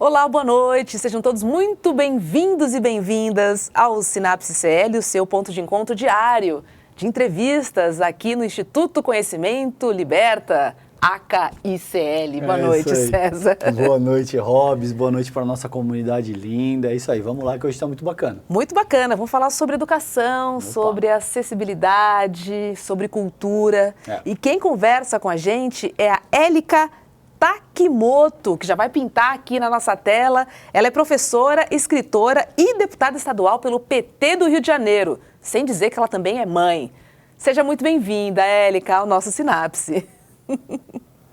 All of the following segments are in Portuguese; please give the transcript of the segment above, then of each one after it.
Olá, boa noite. Sejam todos muito bem-vindos e bem-vindas ao Sinapse CL, o seu ponto de encontro diário de entrevistas aqui no Instituto Conhecimento Liberta, ACA-ICL. Boa noite, César. Boa noite, Robs. Boa noite para a nossa comunidade linda. É isso aí, vamos lá que hoje está muito bacana. Muito bacana. Vamos falar sobre educação, sobre acessibilidade, sobre cultura. E quem conversa com a gente é a Élica Takimoto, que já vai pintar aqui na nossa tela. Ela é professora, escritora e deputada estadual pelo PT do Rio de Janeiro, sem dizer que ela também é mãe. Seja muito bem-vinda, Élica, ao nosso Sinapse.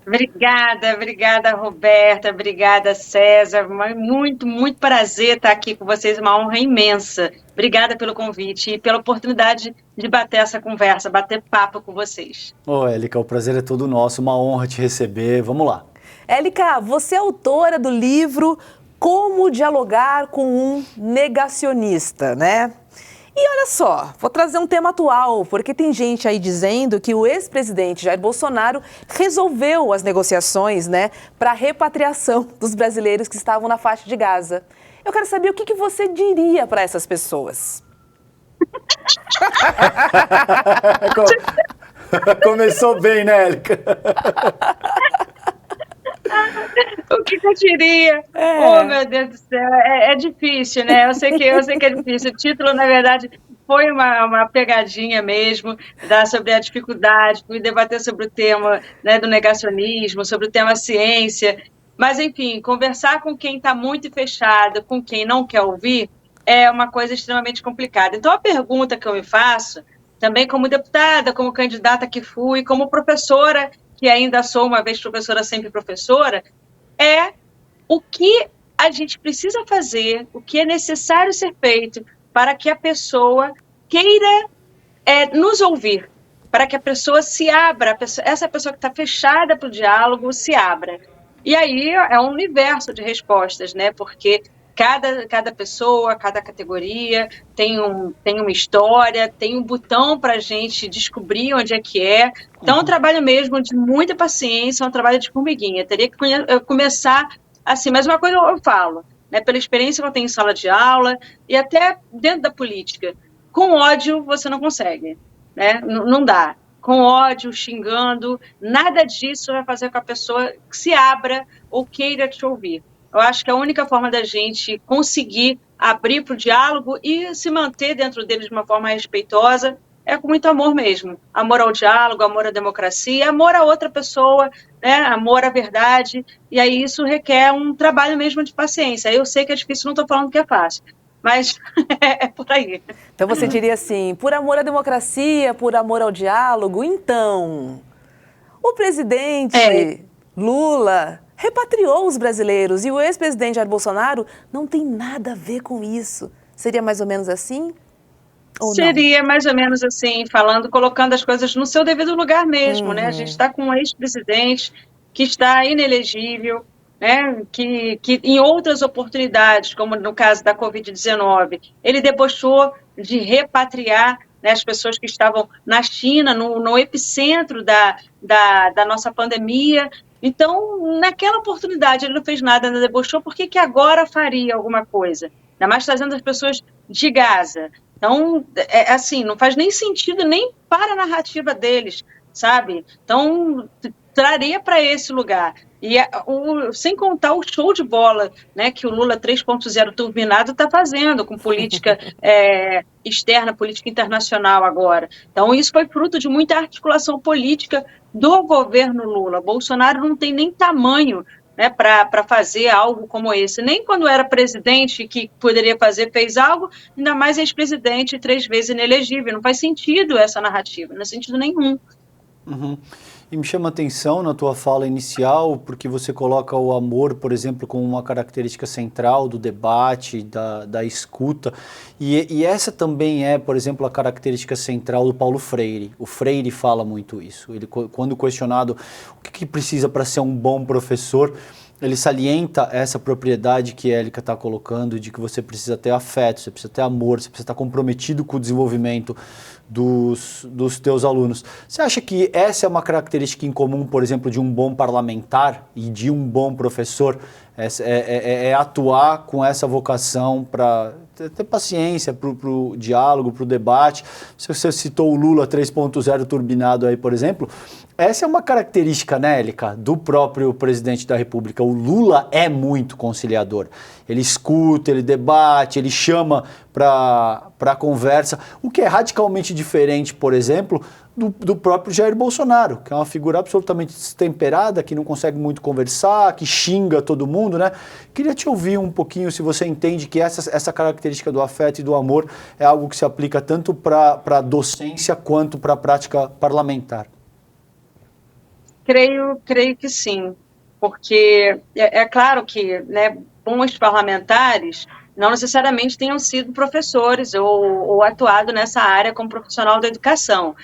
Obrigada, Roberta, obrigada, César. Muito prazer estar aqui com vocês, uma honra imensa. Obrigada pelo convite e pela oportunidade de bater essa conversa, bater papo com vocês. Élica, o prazer é todo nosso, uma honra te receber. Vamos lá. Élica, você é autora do livro Como Dialogar com um Negacionista, né? E olha só, vou trazer um tema atual, porque tem gente aí dizendo que o ex-presidente Jair Bolsonaro resolveu as negociações, né, para a repatriação dos brasileiros que estavam na faixa de Gaza. Eu quero saber o que você diria para essas pessoas. Começou bem, né, Élica? O que eu diria? Oh, meu Deus do céu, é difícil, né? Eu sei que é difícil. O título, na verdade, foi uma pegadinha mesmo, sobre a dificuldade, fui debater sobre o tema, né, do negacionismo, sobre o tema ciência. Mas, enfim, conversar com quem está muito fechado, com quem não quer ouvir, é uma coisa extremamente complicada. Então, a pergunta que eu me faço, também como deputada, como candidata que fui, como professora, que ainda sou, uma vez professora, sempre professora, é o que a gente precisa fazer, o que é necessário ser feito para que a pessoa queira nos ouvir, para que a pessoa se abra, essa pessoa que está fechada para o diálogo se abra. E aí é um universo de respostas, né? Porque cada pessoa, cada categoria tem uma história, tem um botão para a gente descobrir onde é que é. Então, é um trabalho mesmo de muita paciência, é um trabalho de formiguinha. Teria que começar assim, mas uma coisa eu falo, né, pela experiência que eu tenho em sala de aula e até dentro da política, com ódio você não consegue, né? Não dá. Com ódio, xingando, nada disso vai fazer com que a pessoa se abra ou queira te ouvir. Eu acho que a única forma da gente conseguir abrir para o diálogo e se manter dentro dele de uma forma respeitosa é com muito amor mesmo. Amor ao diálogo, amor à democracia, amor a outra pessoa, né? Amor à verdade. E aí isso requer um trabalho mesmo de paciência. Eu sei que é difícil, não estou falando que é fácil, mas é por aí. Então você diria assim, por amor à democracia, por amor ao diálogo, então, o presidente Lula repatriou os brasileiros e o ex-presidente Jair Bolsonaro não tem nada a ver com isso. Seria mais ou menos assim? Ou seria não? Mais ou menos assim, colocando as coisas no seu devido lugar mesmo, né? A gente está com um ex-presidente que está inelegível, né? Que em outras oportunidades, como no caso da Covid-19, ele debochou de repatriar, né, as pessoas que estavam na China, no epicentro da nossa pandemia. Então, naquela oportunidade, ele não fez nada, não debochou, por que agora faria alguma coisa? Ainda mais trazendo as pessoas de Gaza. Então, assim, não faz nem sentido, nem para a narrativa deles, sabe? Então, traria para esse lugar. E sem contar o show de bola, né, que o Lula 3.0 turbinado está fazendo com política externa, política internacional agora. Então, isso foi fruto de muita articulação política do governo Lula. Bolsonaro não tem nem tamanho, né, para fazer algo como esse. Nem quando era presidente que poderia fazer, fez algo, ainda mais ex-presidente 3 vezes inelegível. Não faz sentido essa narrativa, não faz sentido nenhum. Uhum. E me chama a atenção na tua fala inicial, porque você coloca o amor, por exemplo, como uma característica central do debate, da escuta, e essa também é, por exemplo, a característica central do Paulo Freire. O Freire fala muito isso. Ele, quando questionado o que precisa para ser um bom professor, ele salienta essa propriedade que a Érica está colocando, de que você precisa ter afeto, você precisa ter amor, você precisa estar comprometido com o desenvolvimento dos teus alunos. Você acha que essa é uma característica em comum, por exemplo, de um bom parlamentar e de um bom professor? É atuar com essa vocação para ter paciência para o diálogo, para o debate. Você citou o Lula 3.0 turbinado aí, por exemplo. Essa é uma característica, né, Érica, do próprio presidente da República. O Lula é muito conciliador. Ele escuta, ele debate, ele chama para conversa, o que é radicalmente diferente, por exemplo, do próprio Jair Bolsonaro, que é uma figura absolutamente destemperada, que não consegue muito conversar, que xinga todo mundo, né? Queria te ouvir um pouquinho se você entende que essa característica do afeto e do amor é algo que se aplica tanto para a docência quanto para a prática parlamentar. Creio que sim, porque é claro que, né, bons parlamentares não necessariamente tenham sido professores ou atuado nessa área como profissional da educação,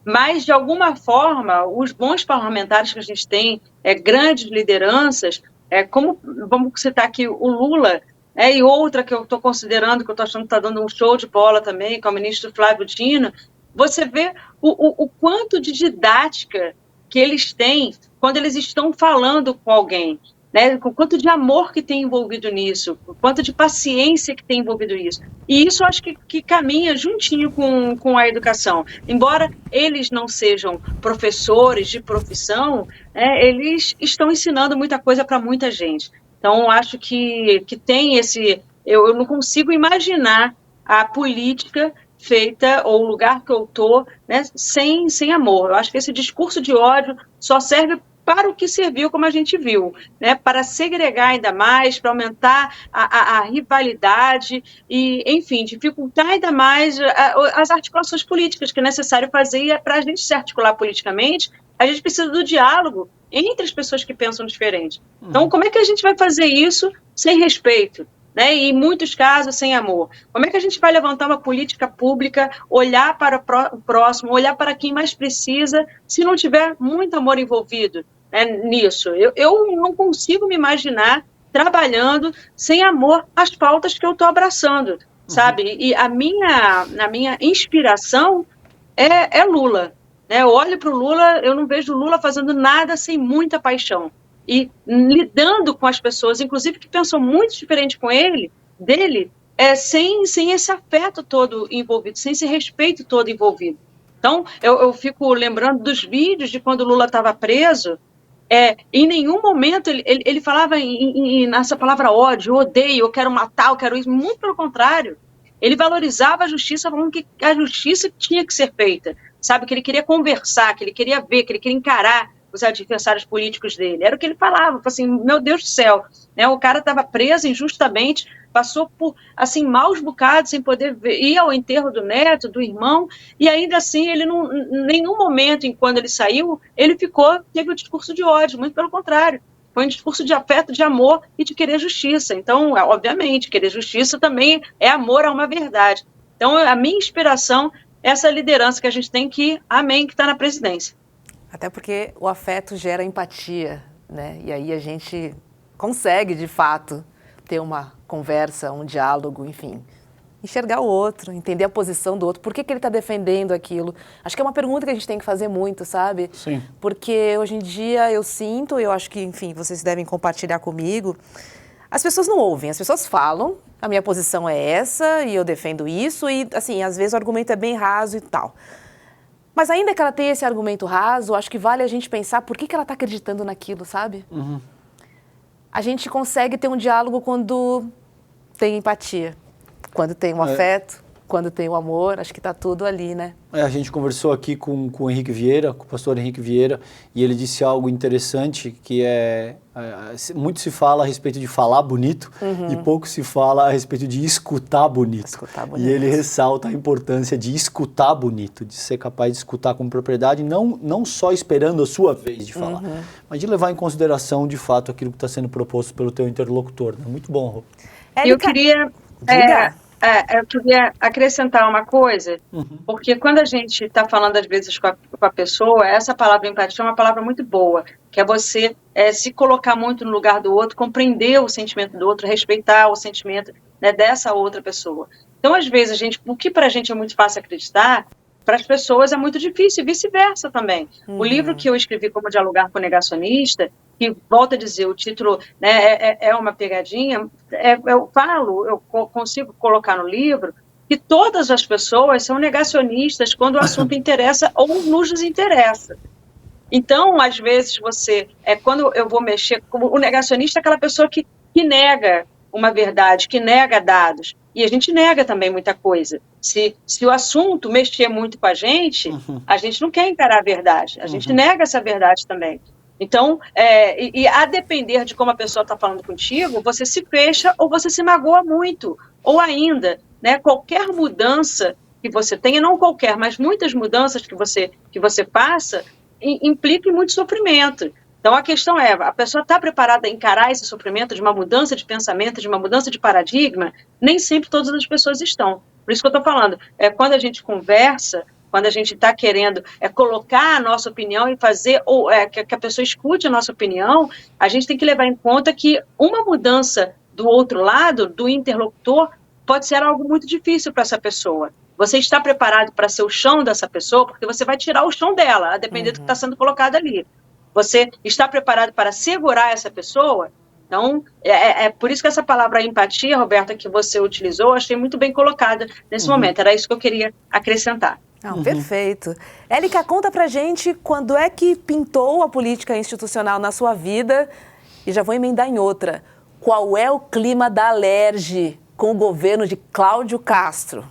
mas, de alguma forma, os bons parlamentares que a gente tem, grandes lideranças, como vamos citar aqui o Lula, e outra que eu estou considerando, que eu estou achando que está dando um show de bola também, que é o ministro Flávio Dino, você vê o quanto de didática que eles têm quando eles estão falando com alguém, né? O quanto de amor que tem envolvido nisso, o quanto de paciência que tem envolvido nisso. E isso eu acho que caminha juntinho com a educação. Embora eles não sejam professores de profissão, eles estão ensinando muita coisa para muita gente. Então, eu acho que tem esse... Eu não consigo imaginar a política feita, ou o lugar que eu estou, né, sem amor. Eu acho que esse discurso de ódio só serve para o que serviu, como a gente viu, né, para segregar ainda mais, para aumentar a rivalidade e, enfim, dificultar ainda mais as articulações políticas que é necessário fazer. E para a gente se articular politicamente, a gente precisa do diálogo entre as pessoas que pensam diferente. Então, como é que a gente vai fazer isso sem respeito? Né, e em muitos casos sem amor. Como é que a gente vai levantar uma política pública, olhar para o próximo, olhar para quem mais precisa, se não tiver muito amor envolvido, né, nisso? Eu não consigo me imaginar trabalhando sem amor às pautas que eu estou abraçando, sabe? E a minha inspiração é Lula. Né? Eu olho para o Lula, eu não vejo o Lula fazendo nada sem muita paixão. E lidando com as pessoas, inclusive que pensam muito diferente dele, sem esse afeto todo envolvido, sem esse respeito todo envolvido. Então, eu fico lembrando dos vídeos de quando o Lula estava preso, em nenhum momento ele falava nessa palavra ódio, odeio, eu quero matar, eu quero isso, muito pelo contrário. Ele valorizava a justiça, falando que a justiça tinha que ser feita, sabe, que ele queria conversar, que ele queria ver, que ele queria encarar os adversários políticos dele. Era o que ele falava, assim, meu Deus do céu, né? O cara estava preso injustamente, passou por, assim, maus bocados sem poder ir ao enterro do neto, do irmão, e ainda assim, ele não, em nenhum momento, quando ele saiu, ele teve um discurso de ódio, muito pelo contrário. Foi um discurso de afeto, de amor e de querer justiça. Então, obviamente, querer justiça também é amor a uma verdade. Então, a minha inspiração é essa liderança que a gente tem que está na presidência. Até porque o afeto gera empatia, né? E aí a gente consegue, de fato, ter uma conversa, um diálogo, enfim. Enxergar o outro, entender a posição do outro. Por que ele está defendendo aquilo? Acho que é uma pergunta que a gente tem que fazer muito, sabe? Sim. Porque hoje em dia eu sinto, eu acho que, enfim, vocês devem compartilhar comigo, as pessoas não ouvem, as pessoas falam, a minha posição é essa e eu defendo isso e, assim, às vezes o argumento é bem raso e tal. Mas ainda que ela tenha esse argumento raso, acho que vale a gente pensar por que ela está acreditando naquilo, sabe? Uhum. A gente consegue ter um diálogo quando tem empatia, quando tem um afeto, quando tem o amor, acho que está tudo ali, né? A gente conversou aqui com o Henrique Vieira, com o pastor Henrique Vieira, e ele disse algo interessante, que muito se fala a respeito de falar bonito, e pouco se fala a respeito de escutar bonito. Escutar bonito. E ele ressalta a importância de escutar bonito, de ser capaz de escutar com propriedade, não só esperando a sua vez de falar, mas de levar em consideração, de fato, aquilo que está sendo proposto pelo teu interlocutor. Né? Muito bom, Rô. Eu queria... Diga. Eu queria acrescentar uma coisa, porque quando a gente está falando, às vezes, com a pessoa, essa palavra empatia é uma palavra muito boa, que é você se colocar muito no lugar do outro, compreender o sentimento do outro, respeitar o sentimento, né, dessa outra pessoa. Então, às vezes, o que para a gente é muito fácil acreditar, para as pessoas é muito difícil, e vice-versa também. O livro que eu escrevi, Como Dialogar com o Negacionista, que, volto a dizer, o título, né, é uma pegadinha, eu consigo colocar no livro que todas as pessoas são negacionistas quando o assunto interessa ou nos desinteressa. Então, às vezes, quando eu vou mexer, o negacionista é aquela pessoa que nega uma verdade, que nega dados. E a gente nega também muita coisa. Se o assunto mexer muito com a gente não quer encarar a verdade. A gente nega essa verdade também. Então, a depender de como a pessoa está falando contigo, você se fecha ou você se magoa muito. Ou ainda, né, qualquer mudança que você tenha, não qualquer, mas muitas mudanças que você passa, implica em muito sofrimento. Então, a questão a pessoa está preparada a encarar esse sofrimento de uma mudança de pensamento, de uma mudança de paradigma? Nem sempre todas as pessoas estão. Por isso que eu estou falando, quando a gente conversa, quando a gente está querendo colocar a nossa opinião e fazer que a pessoa escute a nossa opinião, a gente tem que levar em conta que uma mudança do outro lado, do interlocutor, pode ser algo muito difícil para essa pessoa. Você está preparado para ser o chão dessa pessoa, porque você vai tirar o chão dela, a depender do que está sendo colocado ali. Você está preparado para segurar essa pessoa? Então, por isso que essa palavra empatia, Roberta, que você utilizou, achei muito bem colocada nesse momento. Era isso que eu queria acrescentar. Perfeito. Élica, conta pra gente quando é que pintou a política institucional na sua vida, e já vou emendar em outra. Qual é o clima da Alerj com o governo de Cláudio Castro?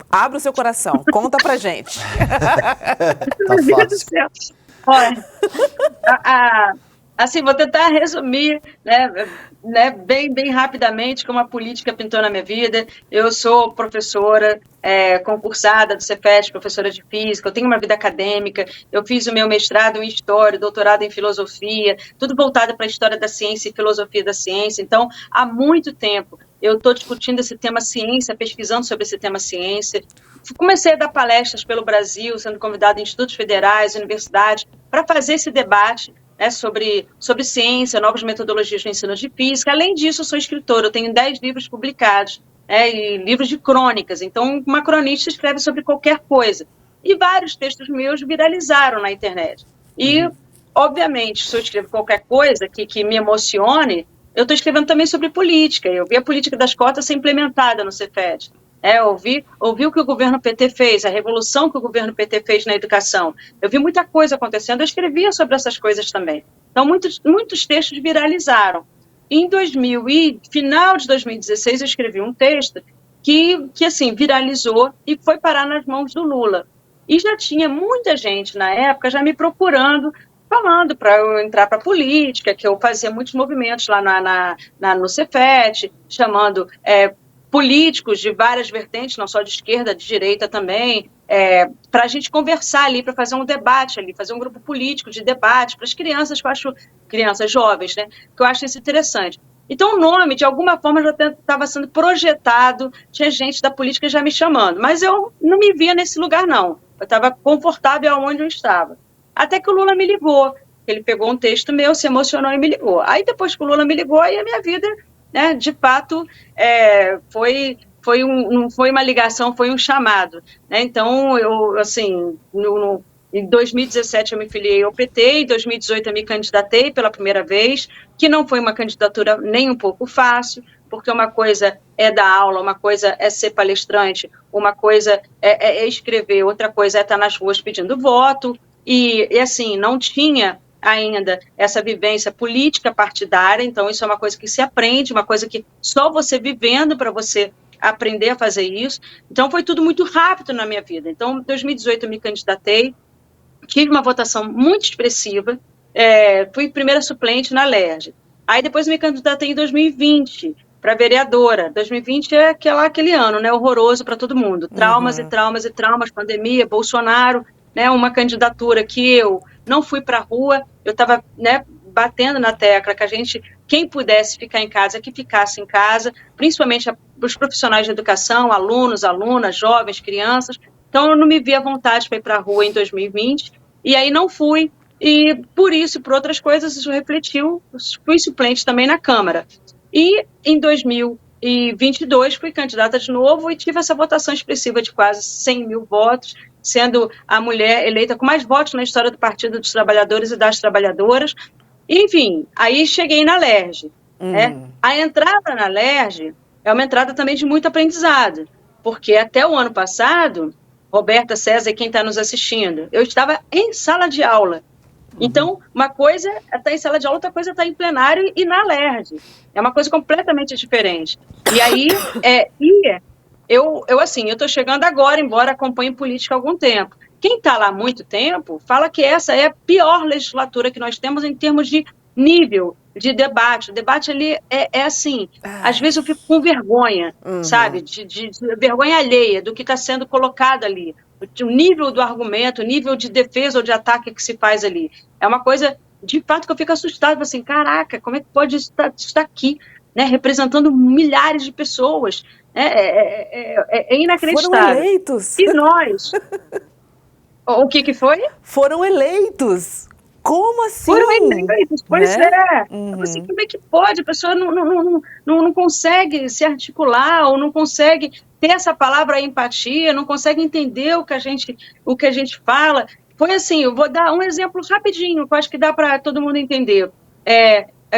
Abra o seu coração, conta pra gente. Tá fácil. Olha, assim, vou tentar resumir, né, bem rapidamente como a política pintou na minha vida. Eu sou professora concursada do Cefet, professora de física, eu tenho uma vida acadêmica, eu fiz o meu mestrado em História, doutorado em Filosofia, tudo voltado para a História da Ciência e Filosofia da Ciência. Então, há muito tempo eu estou discutindo esse tema ciência, pesquisando sobre esse tema ciência. Comecei a dar palestras pelo Brasil, sendo convidada em institutos federais, universidades, para fazer esse debate, né, sobre ciência, novas metodologias no ensino de física. Além disso, eu sou escritora, eu tenho 10 livros publicados, e livros de crônicas. Então, uma cronista escreve sobre qualquer coisa. E vários textos meus viralizaram na internet. E, obviamente, se eu escrevo qualquer coisa que me emocione, eu estou escrevendo também sobre política. Eu vi a política das cotas ser implementada no Cefet. Ouvi o que o governo PT fez, a revolução que o governo PT fez na educação. Eu vi muita coisa acontecendo, eu escrevia sobre essas coisas também. Então, muitos textos viralizaram. Em final de 2016, eu escrevi um texto que assim, viralizou e foi parar nas mãos do Lula. E já tinha muita gente, na época, já me procurando, falando para eu entrar para a política, que eu fazia muitos movimentos lá no Cefet, chamando políticos de várias vertentes, não só de esquerda, de direita também, para a gente conversar ali, para fazer um debate ali, fazer um grupo político de debate para as crianças, que eu acho, crianças jovens, né, que eu acho isso interessante. Então, o nome, de alguma forma, já estava sendo projetado, tinha gente da política já me chamando, mas eu não me via nesse lugar, não. Eu estava confortável aonde eu estava. Até que o Lula me ligou. Ele pegou um texto meu, se emocionou e me ligou. Aí, depois que o Lula me ligou, aí a minha vida, né, de fato, não foi uma ligação, foi um chamado. Né? Então, eu, assim, em 2017 eu me filiei ao PT, em 2018 eu me candidatei pela primeira vez, que não foi uma candidatura nem um pouco fácil, porque uma coisa é dar aula, uma coisa é ser palestrante, uma coisa é escrever, outra coisa é estar nas ruas pedindo voto, e assim, não tinha ainda essa vivência política partidária, então isso é uma coisa que se aprende, uma coisa que só você vivendo para você aprender a fazer isso. Então foi tudo muito rápido na minha vida. Então, em 2018 eu me candidatei, tive uma votação muito expressiva, fui primeira suplente na Alerj. Aí depois me candidatei em 2020 para vereadora. 2020 é aquele ano, né, horroroso para todo mundo. Traumas e traumas e traumas, pandemia, Bolsonaro, né, uma candidatura que eu não fui para a rua, eu estava, né, batendo na tecla que a gente quem pudesse ficar em casa, que ficasse em casa, principalmente os profissionais de educação, alunos, alunas, jovens, crianças. Então, eu não me vi à vontade para ir para a rua em 2020, e aí não fui, e por isso e por outras coisas, isso refletiu, fui suplente também na Câmara. E em 2022 fui candidata de novo e tive essa votação expressiva de quase 100 mil votos, sendo a mulher eleita com mais votos na história do Partido dos Trabalhadores e das Trabalhadoras. Enfim, aí cheguei na LERJ. A entrada na LERJ é uma entrada também de muito aprendizado, porque até o ano passado, Roberta, César e quem está nos assistindo, eu estava em sala de aula. Então, uma coisa é estar em sala de aula, outra coisa é estar em plenário e na LERJ. É uma coisa completamente diferente. E aí, eu estou chegando agora, embora acompanhe política há algum tempo. Quem está lá há muito tempo fala que essa é a pior legislatura que nós temos em termos de nível de debate. O debate ali é assim, às vezes eu fico com vergonha, sabe? De vergonha alheia do que está sendo colocado ali. O nível do argumento, o nível de defesa ou de ataque que se faz ali. É uma coisa, de fato, que eu fico assustada, assim, caraca, como é que pode estar aqui, né, representando milhares de pessoas? É inacreditável. Foram eleitos. E nós? O que foi? Foram eleitos. Como assim? Foram eleitos, pois né? Assim, como é que pode? A pessoa não consegue se articular, ou não consegue ter essa palavra empatia, não consegue entender o que a gente fala. Foi assim, eu vou dar um exemplo rapidinho, que eu acho que dá para todo mundo entender.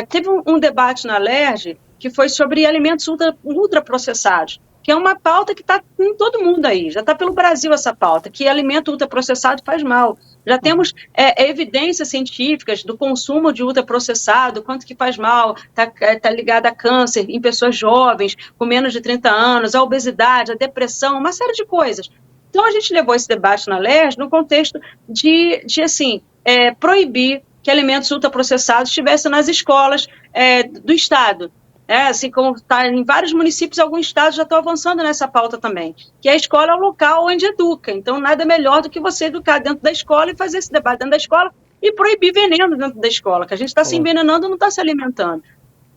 Teve um debate na LERJ que foi sobre alimentos ultraprocessados, que é uma pauta que está em todo mundo aí, já está pelo Brasil essa pauta, que alimento ultraprocessado faz mal. Já temos evidências científicas do consumo de ultraprocessado, quanto que faz mal, está ligado a câncer em pessoas jovens, com menos de 30 anos, a obesidade, a depressão, uma série de coisas. Então, a gente levou esse debate na LERJ no contexto de proibir que alimentos ultraprocessados estivessem nas escolas do Estado. Assim como está em vários municípios, alguns estados já estão avançando nessa pauta também, que a escola é o local onde educa. Então, nada melhor do que você educar dentro da escola e fazer esse debate dentro da escola e proibir veneno dentro da escola, que a gente está se envenenando, não está se alimentando.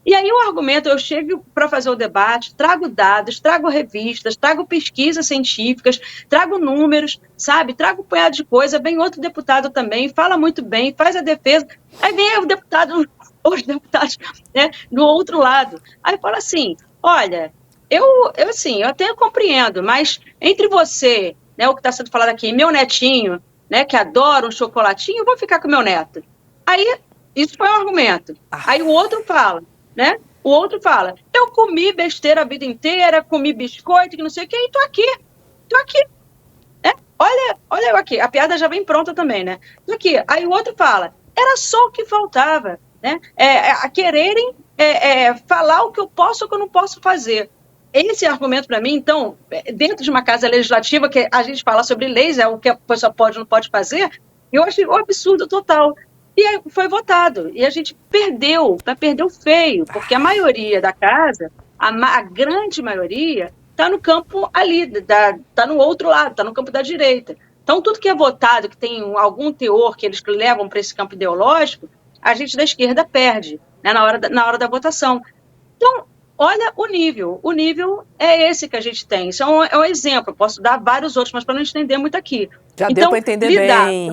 E aí o argumento, eu chego para fazer o debate, trago dados, trago revistas, trago pesquisas científicas, trago números, sabe? Trago um punhado de coisa, vem outro deputado também, fala muito bem, faz a defesa, aí vem os deputados, né, do outro lado. Aí fala assim, olha, eu até compreendo, mas entre você, né, o que está sendo falado aqui, e meu netinho, né, que adora um chocolatinho, eu vou ficar com meu neto. Aí, isso foi um argumento. Aí o outro fala, né? O outro fala, eu comi besteira a vida inteira, comi biscoito, que não sei o que, e tô aqui. Né? Olha eu aqui, a piada já vem pronta também, né? Tô aqui. Aí o outro fala, era só o que faltava, né? A quererem falar o que eu posso ou o que eu não posso fazer. Esse argumento para mim, então, dentro de uma casa legislativa que a gente fala sobre leis, o que a pessoa pode ou não pode fazer, eu acho um absurdo total. E aí foi votado. E a gente perdeu feio, porque a maioria da casa, a grande maioria, está no campo ali, está no outro lado, está no campo da direita. Então, tudo que é votado, que tem algum teor que eles levam para esse campo ideológico, a gente da esquerda perde, né, na hora da votação. Então, olha o nível. O nível é esse que a gente tem. Isso é um exemplo. Posso dar vários outros, mas para não estender muito aqui. Já então, deu para entender bem.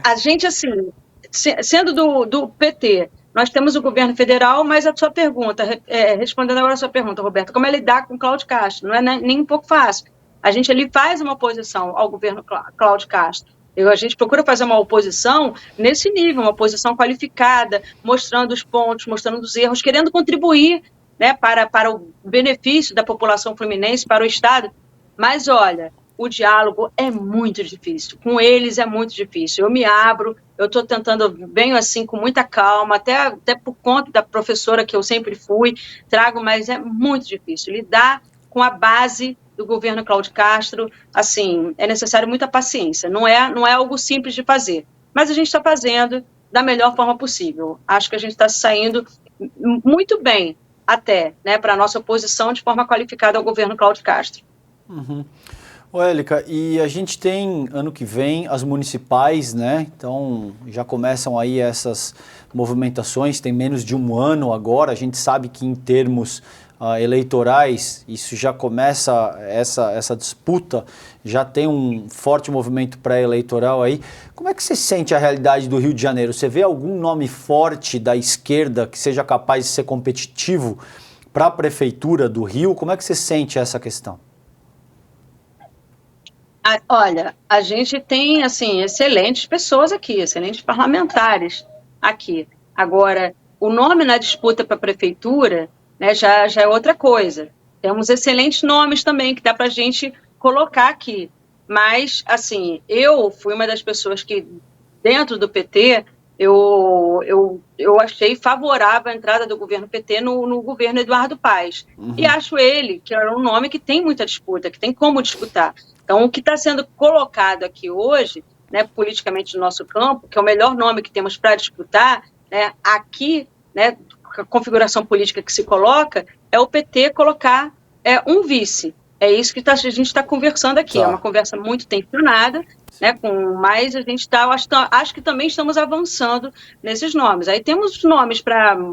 A gente, assim, sendo do PT, nós temos o governo federal, mas a sua pergunta, respondendo agora a sua pergunta, Roberto, como é lidar com Cláudio Castro? Não é nem um pouco fácil. A gente ali faz uma oposição ao governo Cláudio Castro. A gente procura fazer uma oposição nesse nível, uma oposição qualificada, mostrando os pontos, mostrando os erros, querendo contribuir, né, para o benefício da população fluminense, para o Estado. Mas, olha, o diálogo é muito difícil. Com eles é muito difícil. Eu me abro, eu estou tentando, venho assim com muita calma, até por conta da professora que eu sempre fui, trago, mas é muito difícil. Lidar com a base do governo Cláudio Castro, assim, é necessário muita paciência. Não é algo simples de fazer, mas a gente está fazendo da melhor forma possível. Acho que a gente está saindo muito bem, até, né, para a nossa oposição de forma qualificada ao governo Cláudio Castro. Uhum. Ô, Élica, e a gente tem, ano que vem, as municipais, né? Então, já começam aí essas movimentações, tem menos de um ano agora, a gente sabe que em termos eleitorais, isso já começa, essa disputa, já tem um forte movimento pré-eleitoral aí. Como é que você sente a realidade do Rio de Janeiro? Você vê algum nome forte da esquerda que seja capaz de ser competitivo para a prefeitura do Rio? Como é que você sente essa questão? Olha, a gente tem, assim, excelentes pessoas aqui, excelentes parlamentares aqui. Agora, o nome na disputa para a prefeitura, né, já é outra coisa. Temos excelentes nomes também que dá para a gente colocar aqui. Mas, assim, eu fui uma das pessoas que, dentro do PT, eu achei favorável a entrada do governo PT no governo Eduardo Paes. E acho ele que era um nome que tem muita disputa, que tem como disputar. Então, o que está sendo colocado aqui hoje, né, politicamente no nosso campo, que é o melhor nome que temos para disputar, né, aqui, né, a configuração política que se coloca, é o PT colocar um vice. É isso que a gente está conversando aqui. Tá. É uma conversa muito tensionada, né, mas a gente está, acho que também estamos avançando nesses nomes. Aí temos nomes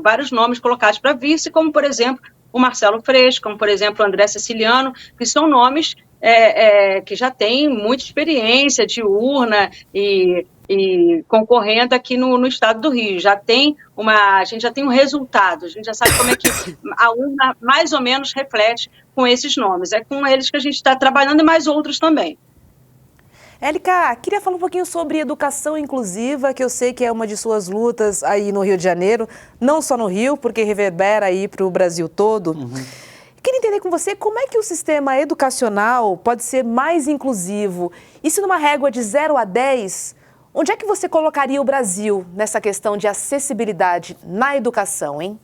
vários nomes colocados para vice, como, por exemplo, o Marcelo Freixo, como, por exemplo, o André Siciliano, que são nomes que já têm muita experiência de urna e concorrendo aqui no estado do Rio. A gente já tem um resultado, a gente já sabe como é que a urna mais ou menos reflete com esses nomes. É com eles que a gente está trabalhando e mais outros também. Élica, queria falar um pouquinho sobre educação inclusiva, que eu sei que é uma de suas lutas aí no Rio de Janeiro, não só no Rio, porque reverbera aí para o Brasil todo. Queria entender com você como é que o sistema educacional pode ser mais inclusivo. E se numa régua de 0 a 10, onde é que você colocaria o Brasil nessa questão de acessibilidade na educação, hein?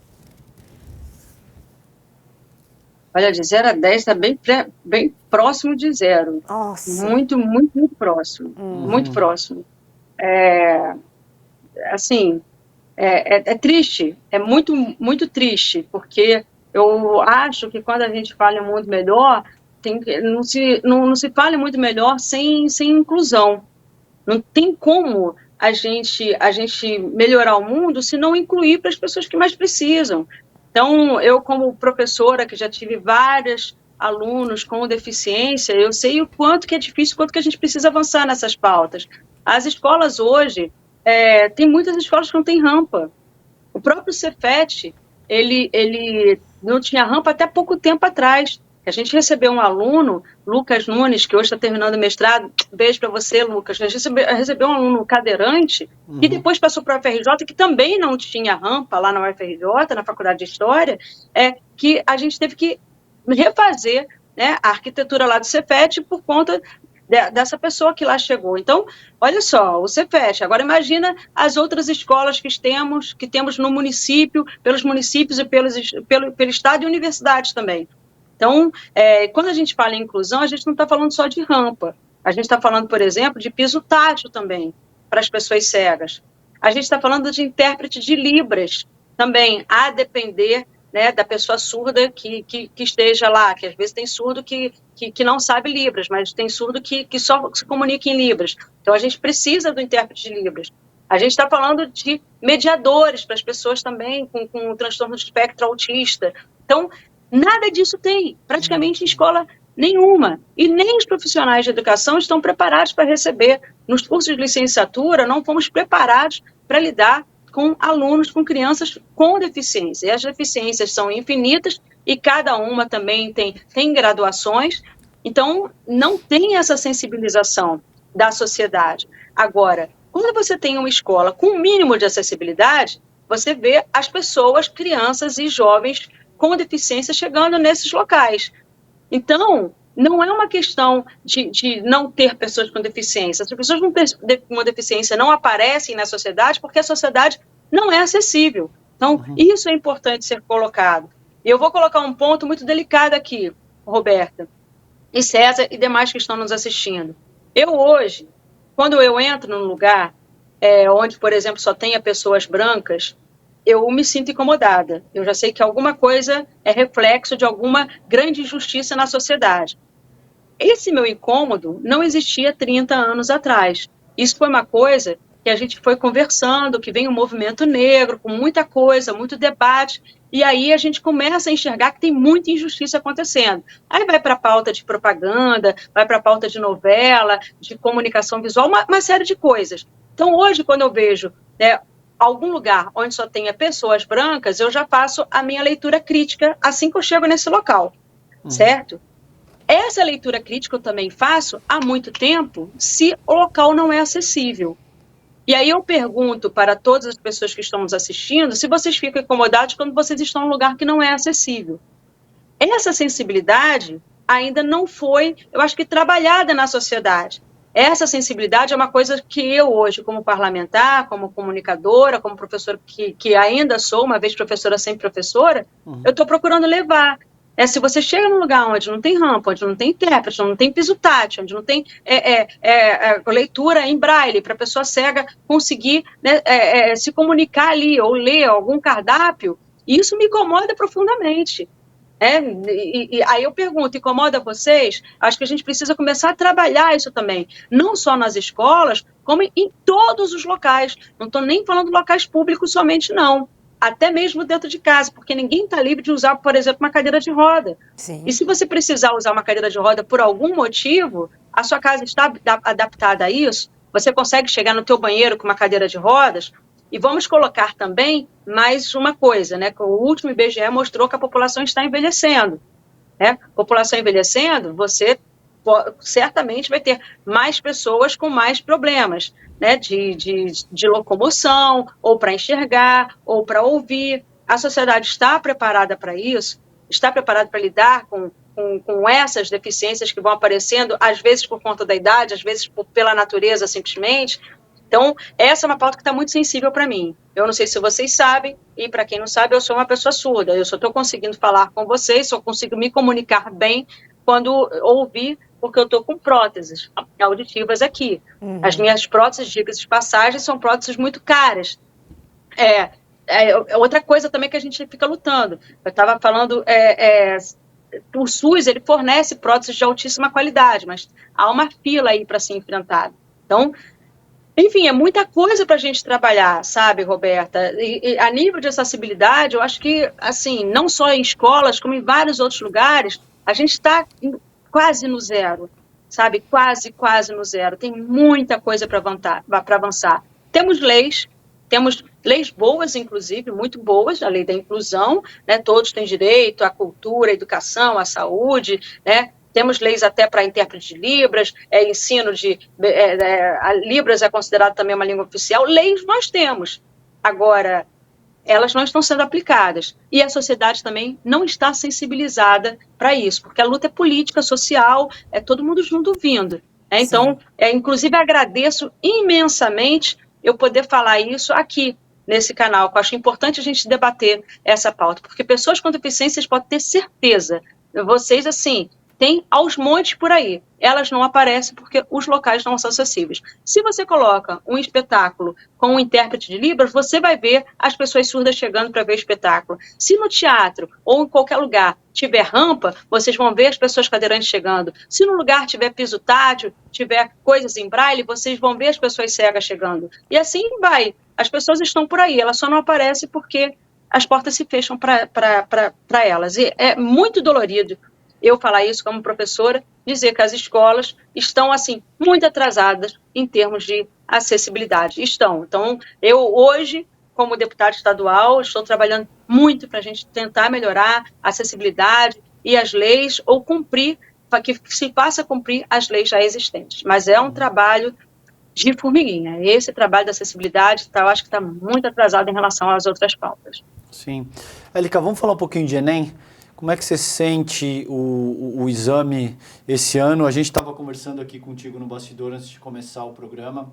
Olha, de 0 a 10 está bem próximo de 0. Nossa. Muito, muito, muito próximo. Muito próximo. Assim, é triste, é muito, muito triste, porque eu acho que quando a gente fala em um mundo melhor, não se fala em muito melhor sem inclusão. Não tem como a gente melhorar o mundo se não incluir para as pessoas que mais precisam. Então, eu como professora, que já tive vários alunos com deficiência, eu sei o quanto que é difícil, o quanto que a gente precisa avançar nessas pautas. As escolas hoje, tem muitas escolas que não têm rampa. O próprio Cefet, ele não tinha rampa até pouco tempo atrás. A gente recebeu um aluno, Lucas Nunes, que hoje está terminando o mestrado, beijo para você, Lucas, a gente recebeu um aluno cadeirante, que depois passou para a UFRJ, que também não tinha rampa lá na UFRJ, na Faculdade de História, que a gente teve que refazer, né, a arquitetura lá do Cefet por conta dessa pessoa que lá chegou. Então, olha só, o Cefet, agora imagina as outras escolas que temos no município, pelos municípios e pelo estado e universidades também. Então, quando a gente fala em inclusão, a gente não está falando só de rampa. A gente está falando, por exemplo, de piso tátil também, para as pessoas cegas. A gente está falando de intérprete de Libras também, a depender, né, da pessoa surda que esteja lá, que às vezes tem surdo que não sabe Libras, mas tem surdo que só se comunica em Libras. Então, a gente precisa do intérprete de Libras. A gente está falando de mediadores para as pessoas também com transtorno de espectro autista. Então, nada disso tem, praticamente em escola nenhuma. E nem os profissionais de educação estão preparados para receber. Nos cursos de licenciatura, não fomos preparados para lidar com alunos, com crianças com deficiência. E as deficiências são infinitas e cada uma também tem graduações. Então, não tem essa sensibilização da sociedade. Agora, quando você tem uma escola com um mínimo de acessibilidade, você vê as pessoas, crianças e jovens com deficiência chegando nesses locais. Então, não é uma questão de não ter pessoas com deficiência. As pessoas com deficiência não aparecem na sociedade porque a sociedade não é acessível. Então, isso é importante ser colocado. E eu vou colocar um ponto muito delicado aqui, Roberta, e César e demais que estão nos assistindo. Eu hoje, quando eu entro num lugar onde, por exemplo, só tenha pessoas brancas, eu me sinto incomodada. Eu já sei que alguma coisa é reflexo de alguma grande injustiça na sociedade. esse meu incômodo não existia 30 anos atrás. Isso foi uma coisa que a gente foi conversando, que vem um movimento negro, com muita coisa, muito debate, e aí a gente começa a enxergar que tem muita injustiça acontecendo. Aí vai para a pauta de propaganda, vai para a pauta de novela, de comunicação visual, uma série de coisas. Então, hoje, quando eu vejo, né, algum lugar onde só tenha pessoas brancas, eu já faço a minha leitura crítica assim que eu chego nesse local, certo? Essa leitura crítica eu também faço há muito tempo, se o local não é acessível. E aí eu pergunto para todas as pessoas que estão nos assistindo se vocês ficam incomodados quando vocês estão num lugar que não é acessível. Essa sensibilidade ainda não foi, eu acho que, trabalhada na sociedade. Essa sensibilidade é uma coisa que eu hoje, como parlamentar, como comunicadora, como professora, que ainda sou, uma vez professora, sempre professora, eu estou procurando levar. Se você chega num lugar onde não tem rampa, onde não tem intérprete, onde não tem piso tátil, onde não tem leitura em braille, para a pessoa cega conseguir, né, se comunicar ali, ou ler algum cardápio, isso me incomoda profundamente. E aí eu pergunto, incomoda vocês? Acho que a gente precisa começar a trabalhar isso também, não só nas escolas, como em todos os locais. Não estou nem falando locais públicos somente, não. Até mesmo dentro de casa, porque ninguém está livre de usar, por exemplo, uma cadeira de roda. Sim. E se você precisar usar uma cadeira de roda por algum motivo, a sua casa está adaptada a isso, você consegue chegar no teu banheiro com uma cadeira de rodas. E vamos colocar também mais uma coisa, né? Que o último IBGE mostrou que a população está envelhecendo. Né? População envelhecendo, você certamente vai ter mais pessoas com mais problemas, né? de locomoção, ou para enxergar, ou para ouvir. A sociedade está preparada para isso? Está preparada para lidar com essas deficiências que vão aparecendo, às vezes por conta da idade, às vezes pela natureza, simplesmente? Então, essa é uma pauta que está muito sensível para mim. Eu não sei se vocês sabem, e para quem não sabe, eu sou uma pessoa surda. Eu só estou conseguindo falar com vocês, só consigo me comunicar bem quando ouvir, porque eu estou com próteses auditivas aqui. As minhas próteses, diga-se de passagem, são próteses muito caras. Outra coisa também que a gente fica lutando. Eu estava falando, o SUS, ele fornece próteses de altíssima qualidade, mas há uma fila aí para ser enfrentada. Então, enfim, é muita coisa para a gente trabalhar, sabe, Roberta? E a nível de acessibilidade, eu acho que, assim, não só em escolas, como em vários outros lugares, a gente está quase no zero, sabe? Quase no zero. Tem muita coisa para avançar. Temos leis boas, inclusive, muito boas, a lei da inclusão, né? Todos têm direito à cultura, à educação, à saúde, né? Temos leis até para intérprete de Libras, ensino de... a Libras é considerado também uma língua oficial. Leis nós temos. Agora, elas não estão sendo aplicadas. E a sociedade também não está sensibilizada para isso, porque a luta é política, social, é todo mundo junto vindo. Né? Então, inclusive, agradeço imensamente eu poder falar isso aqui, nesse canal, que eu acho importante a gente debater essa pauta, porque pessoas com deficiências podem ter certeza. Vocês, assim... tem aos montes por aí. Elas não aparecem porque os locais não são acessíveis. Se você coloca um espetáculo com um intérprete de Libras, você vai ver as pessoas surdas chegando para ver o espetáculo. Se no teatro ou em qualquer lugar tiver rampa, vocês vão ver as pessoas cadeirantes chegando. Se no lugar tiver piso tátil, tiver coisas em braille, vocês vão ver as pessoas cegas chegando. E assim vai. As pessoas estão por aí, elas só não aparecem porque as portas se fecham para elas. E é muito dolorido eu falar isso como professora, dizer que as escolas estão, assim, muito atrasadas em termos de acessibilidade. Estão. Então, eu hoje, como deputada estadual, estou trabalhando muito para a gente tentar melhorar a acessibilidade e as leis, ou cumprir, para que se passe a cumprir as leis já existentes. Mas é um trabalho de formiguinha. Esse trabalho da acessibilidade, eu acho que está muito atrasado em relação às outras pautas. Sim. Élica, vamos falar um pouquinho de Enem? Como é que você sente o exame esse ano? A gente estava conversando aqui contigo no bastidor antes de começar o programa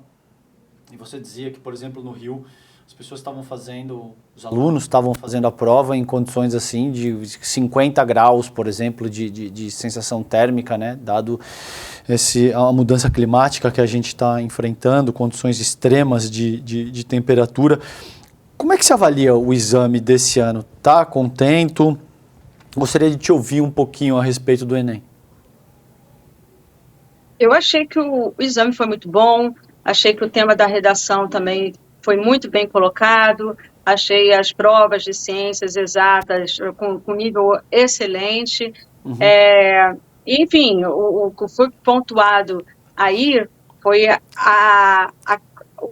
e você dizia que, por exemplo, no Rio, as pessoas estavam fazendo, os alunos estavam fazendo a prova em condições assim de 50 graus, por exemplo, de sensação térmica, né? Dado a mudança climática que a gente está enfrentando, condições extremas de temperatura. Como é que você avalia o exame desse ano? Está contente? Gostaria de te ouvir um pouquinho a respeito do Enem. Eu achei que o exame foi muito bom, achei que o tema da redação também foi muito bem colocado, achei as provas de ciências exatas com nível excelente. Enfim, o que foi pontuado aí foi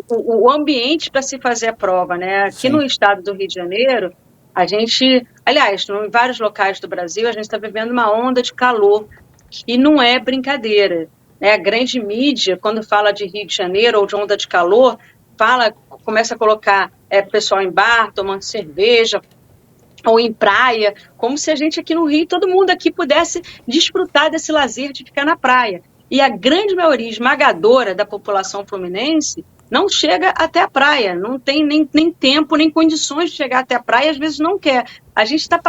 o ambiente para se fazer a prova, né? Aqui no estado do Rio de Janeiro, a gente, aliás, em vários locais do Brasil, a gente está vivendo uma onda de calor, que não é brincadeira. A grande mídia, quando fala de Rio de Janeiro ou de onda de calor, começa a colocar pessoal em bar, tomando cerveja, ou em praia, como se a gente aqui no Rio, todo mundo aqui pudesse desfrutar desse lazer de ficar na praia. E a grande maioria esmagadora da população fluminense não chega até a praia, não tem nem tempo, nem condições de chegar até a praia, às vezes não quer. A gente está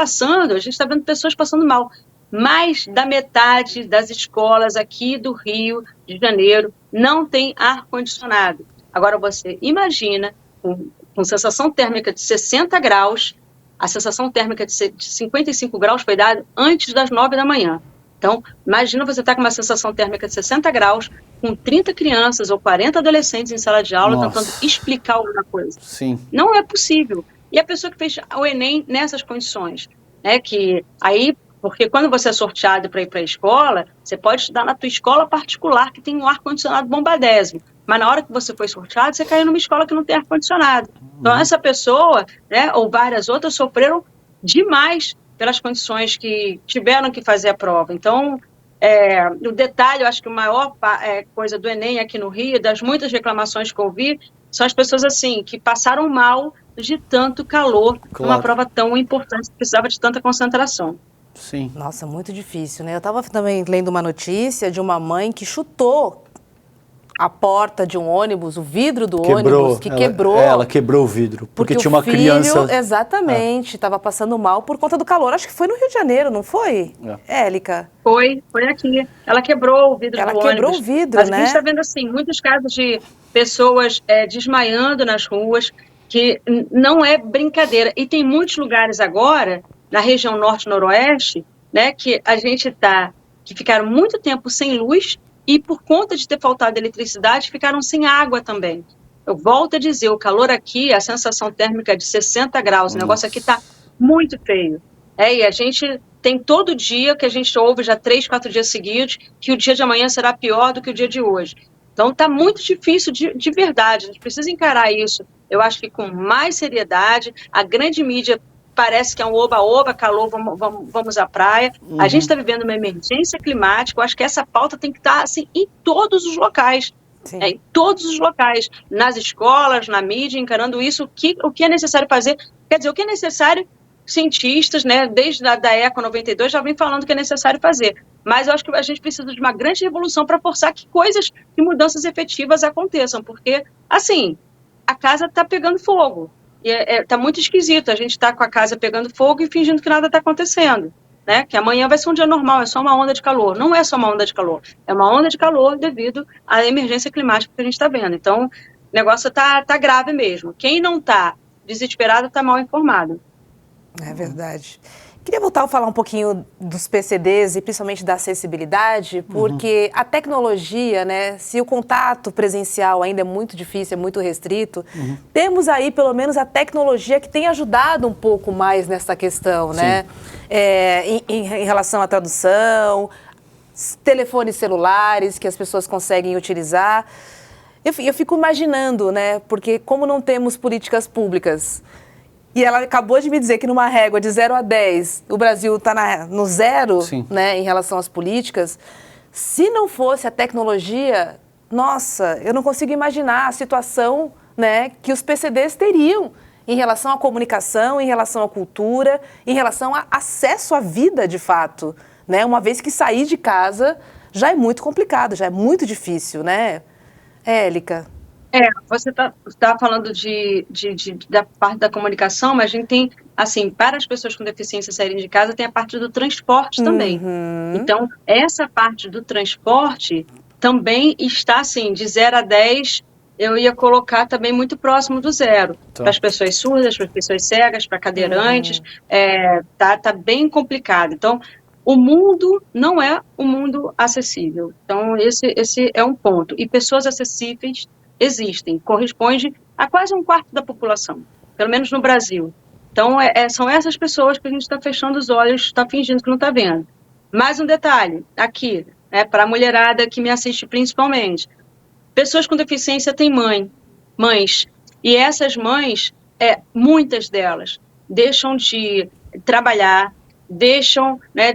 vendo pessoas passando mal. Mais da metade das escolas aqui do Rio de Janeiro não tem ar-condicionado. Agora você imagina, com sensação térmica de 60 graus, a sensação térmica de 55 graus foi dada antes das 9 da manhã. Então, imagina você estar com uma sensação térmica de 60 graus, com 30 crianças ou 40 adolescentes em sala de aula, tentando explicar alguma coisa. Sim. Não é possível. E a pessoa que fez o Enem nessas condições, né, porque quando você é sorteado para ir para a escola, você pode estudar na tua escola particular, que tem um ar-condicionado bombadésimo. Mas na hora que você foi sorteado, você caiu numa escola que não tem ar-condicionado. Então, essa pessoa, né, ou várias outras, sofreram demais pelas condições que tiveram que fazer a prova. Então, o detalhe, eu acho que a maior coisa do Enem aqui no Rio, das muitas reclamações que eu ouvi, são as pessoas assim, que passaram mal de tanto calor, numa prova tão importante, que precisava de tanta concentração. Sim. Nossa, muito difícil, né? Eu estava também lendo uma notícia de uma mãe que chutou a porta de um ônibus, o vidro do ônibus, que quebrou. Ela quebrou o vidro, porque tinha uma criança... Exatamente, estava passando mal por conta do calor. Acho que foi no Rio de Janeiro, não foi, Élica? Foi aqui. Ela quebrou o vidro do ônibus. Ela quebrou o vidro, Mas né? A gente está vendo, assim, muitos casos de pessoas desmaiando nas ruas, que não é brincadeira. E tem muitos lugares agora, na região norte-noroeste, né, que a gente que ficaram muito tempo sem luz, e por conta de ter faltado eletricidade, ficaram sem água também. Eu volto a dizer, o calor aqui, a sensação térmica é de 60 graus, o negócio aqui está muito feio. E a gente tem todo dia, que a gente ouve já 3, 4 dias seguidos, que o dia de amanhã será pior do que o dia de hoje. Então está muito difícil de verdade, a gente precisa encarar isso, eu acho que com mais seriedade. A grande mídia parece que é um oba-oba, calor, vamos à praia. A gente está vivendo uma emergência climática, eu acho que essa pauta tem que estar assim, em todos os locais. Em todos os locais, nas escolas, na mídia, encarando isso, o que é necessário fazer. Quer dizer, o que é necessário, cientistas, né, desde a ECO 92, já vem falando que é necessário fazer. Mas eu acho que a gente precisa de uma grande revolução para forçar que mudanças efetivas aconteçam, porque, assim, a casa está pegando fogo. E está muito esquisito, a gente está com a casa pegando fogo e fingindo que nada está acontecendo, né? Que amanhã vai ser um dia normal, é só uma onda de calor. Não é só uma onda de calor, é uma onda de calor devido à emergência climática que a gente está vendo. Então, o negócio está grave mesmo. Quem não está desesperado está mal informado. É verdade. Queria voltar a falar um pouquinho dos PCDs e principalmente da acessibilidade, porque a tecnologia, né, se o contato presencial ainda é muito difícil, é muito restrito, temos aí pelo menos a tecnologia que tem ajudado um pouco mais nessa questão, né? Em relação à tradução, telefones celulares que as pessoas conseguem utilizar. Eu fico imaginando, né, porque como não temos políticas públicas, e ela acabou de me dizer que numa régua de 0 a 10, o Brasil está no 0, né, em relação às políticas. Se não fosse a tecnologia, nossa, eu não consigo imaginar a situação, né, que os PCDs teriam em relação à comunicação, em relação à cultura, em relação a acesso à vida de fato, né? Uma vez que sair de casa já é muito complicado, já é muito difícil, né, Élica? Você tá falando da parte da comunicação, mas a gente tem, assim, para as pessoas com deficiência saírem de casa, tem a parte do transporte também. Então, essa parte do transporte também está, assim, de 0 a 10, eu ia colocar também muito próximo do 0. Para as pessoas surdas, para as pessoas cegas, para cadeirantes, tá bem complicado. Então, o mundo não é um mundo acessível. Então, esse é um ponto. E pessoas acessíveis existem, corresponde a quase 1/4 da população, pelo menos no Brasil. Então, são essas pessoas que a gente está fechando os olhos, está fingindo que não está vendo. Mais um detalhe, aqui, para a mulherada que me assiste principalmente. Pessoas com deficiência têm mães. E essas mães, muitas delas, deixam de trabalhar, deixam, né,